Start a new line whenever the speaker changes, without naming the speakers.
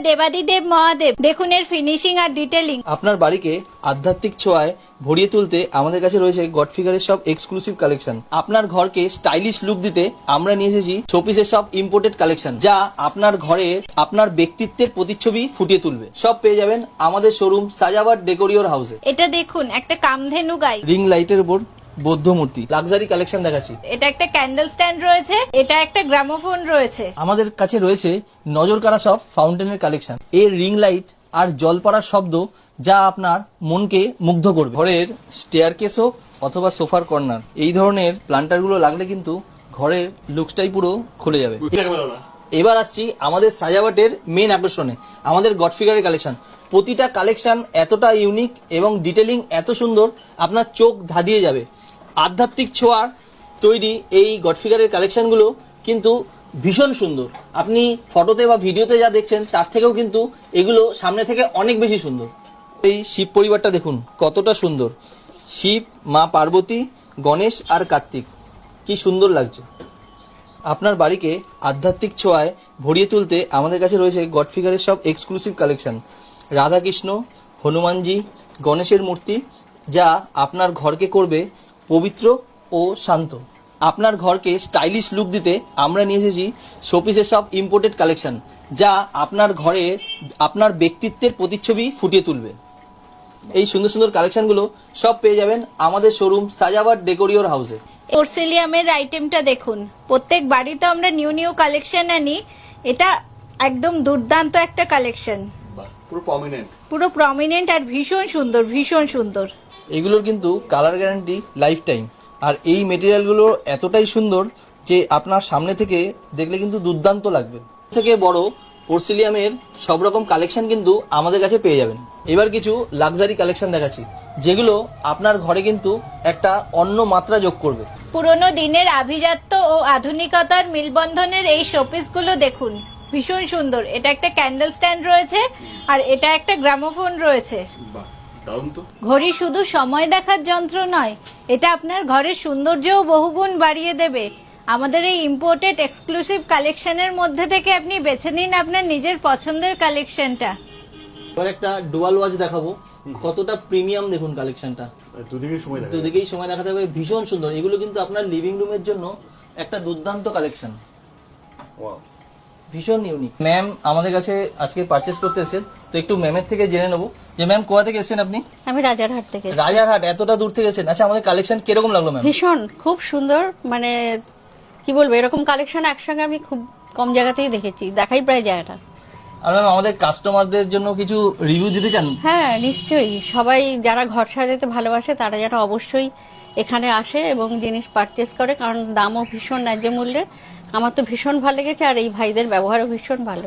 দেবাদিদেব মহাদেব, দেখুন এর ফিনিশিং আর ডিটেইলিং।
আপনার বাড়িকে আধ্যাত্মিক ছোঁয়ায় ভরিয়ে তুলতে আমাদের কাছে রয়েছে গড ফিগারের সব এক্সক্লুসিভ কালেকশন। আপনার ঘরকে স্টাইলিশ লুক দিতে আমরা নিয়ে এসেছি শোপিসের সব ইম্পোর্টেড কালেকশন, যা আপনার ঘরে আপনার ব্যক্তিত্বের প্রতিচ্ছবি ফুটিয়ে তুলবে। সব পেয়ে যাবেন আমাদের শোরুম সাজাওয়াট ডেকোরিওর হাউসে।
এটা দেখুন একটা কামধেনু গাই,
রিং লাইটের উপর বৌদ্ধ মূর্তি, লাক্সারি কালেকশন দেখাচ্ছি।
এটা একটা ক্যান্ডেল স্ট্যান্ড রয়েছে, এটা একটা গ্রামোফোন রয়েছে।
আমাদের কাছে রয়েছে নজর কাড়া সব ফাউন্টেনের কালেকশন, এর রিং লাইট আর জল পড়ার শব্দ যা আপনার মনকে মুগ্ধ করবে। ঘরের স্টেয়ারকেস হোক অথবা সোফার কর্নার, এই ধরনের প্লান্টারগুলো লাগলে কিন্তু ঘরের লুকসটাই পুরো খুলে যাবে। এবার আসছি আমাদের সাজাওয়াটের মেন আকর্ষণে, আমাদের গড ফিগারের কালেকশন। প্রতিটা কালেকশন এতটা ইউনিক এবং ডিটেলিং এত সুন্দর, আপনার চোখ ধাঁধিয়ে যাবে। আধ্যাত্মিক ছোঁয়ার তৈরি এই গড ফিগারের কালেকশনগুলো কিন্তু ভীষণ সুন্দর। আপনি ফটোতে বা ভিডিওতে যা দেখছেন তার থেকেও কিন্তু এগুলো সামনে থেকে অনেক বেশি সুন্দর। এই শিব পরিবারটা দেখুন কতটা সুন্দর, শিব, মা পার্বতী, গণেশ আর কার্তিক, কি সুন্দর লাগছে। আপনার বাড়িকে আধ্যাত্মিক ছোঁয়ায় ভরিয়ে তুলতে আমাদের কাছে রয়েছে গড ফিগারের সব এক্সক্লুসিভ কালেকশন। রাধাকৃষ্ণ, হনুমানজি, গণেশের মূর্তি, যা আপনার ঘরকে করবে পবিত্র ও শান্ত। আপনার ঘরকে স্টাইলিশ লুক দিতে আমরা নিয়ে এসেছি শোপিসের সব ইম্পোর্টেড কালেকশন, যা আপনার ঘরে আপনার ব্যক্তিত্বের প্রতিচ্ছবি ফুটিয়ে তুলবে। এই সুন্দর সুন্দর কালেকশনগুলো সব পেয়ে যাবেন আমাদের শোরুম সাজাওয়াট ডেকোরিওর হাউসে।
পোর্সেলিয়ামের আইটেমটা দেখুন, প্রত্যেক বাড়িতে আমরা নিউ নিউ কালেকশন আনি, এটা একদম দুর্দান্ত একটা কালেকশন, পুরো প্রমিনেন্ট আর ভীষণ সুন্দর, ভীষণ সুন্দর।
এগুলোর কিন্তু কালার গ্যারান্টি লাইফ টাইম, আর এই মেটেরিয়ালগুলো এতটাই সুন্দর যে আপনার সামনে থেকে দেখলে কিন্তু দুর্দান্ত লাগবে। থেকে বড় পোর্সিলিয়ামের সব রকম কালেকশন কিন্তু আমাদের কাছে পেয়ে যাবেন। এবার কিছু লাক্সারি কালেকশন দেখাচ্ছি, যেগুলো আপনার ঘরে কিন্তু একটা অন্য মাত্রা যোগ করবে।
পুরনো দিনের আভিজাত্য ও আধুনিকতার মিলবন্ধনের এই শোপিসগুলো দেখুন, ভীষণ সুন্দর। এটা একটা ক্যান্ডেল স্ট্যান্ড রয়েছে আর এটা একটা গ্রামোফোন রয়েছে। ঘড়ি শুধু সময় দেখার যন্ত্র নয়, এটা আপনার ঘরের সৌন্দর্যও বহুগুণ বাড়িয়ে দেবে। আমাদের এই ইম্পোর্টেড এক্সক্লুসিভ কালেকশনের মধ্যে থেকে আপনি বেছে নিন আপনার নিজের পছন্দের কালেকশনটা।
এবার একটা ডুয়াল ওয়াচ দেখাবো, কতটা প্রিমিয়াম দেখুন কালেকশনটা। দুদিকেই সময় দেখাতে হবে, ভীষণ সুন্দর। এগুলো কিন্তু আপনার লিভিং রুমের জন্য একটা দুর্দান্ত কালেকশন, ভীষণ ইউনিক। ম্যাম আমাদের কাছে আজকে পারচেস করতে এসেছেন, তো একটু ম্যামের থেকে জেনে নেবো যে ম্যাম কোথা থেকে এসেছেন আপনি?
আমি রাজারহাট থেকে।
রাজারহাট, এতটা দূর থেকে এসেছেন। আচ্ছা, আমাদের কালেকশন কিরকম লাগলো ম্যাম?
ভীষণ, খুব সুন্দর। মানে কি বলবো, এরকম কালেকশন একসঙ্গে আমি খুব কম জায়গাতেই দেখেছি, দেখাই প্রায় জায়গাটা।
আর ম্যাম আমাদের কাস্টমারদের জন্য কিছু রিভিউ দিতে চান?
হ্যাঁ নিশ্চয়ই, সবাই যারা ঘর সাজাতে ভালোবাসে তারা যেন অবশ্যই এখানে আসে এবং জিনিস পারচেস করে, কারণ দামও ভীষণ ন্যায্য মূল্যের। আমার তো ভীষণ ভালো লেগেছে, আর এই ভাইদের ব্যবহারও ভীষণ ভালো।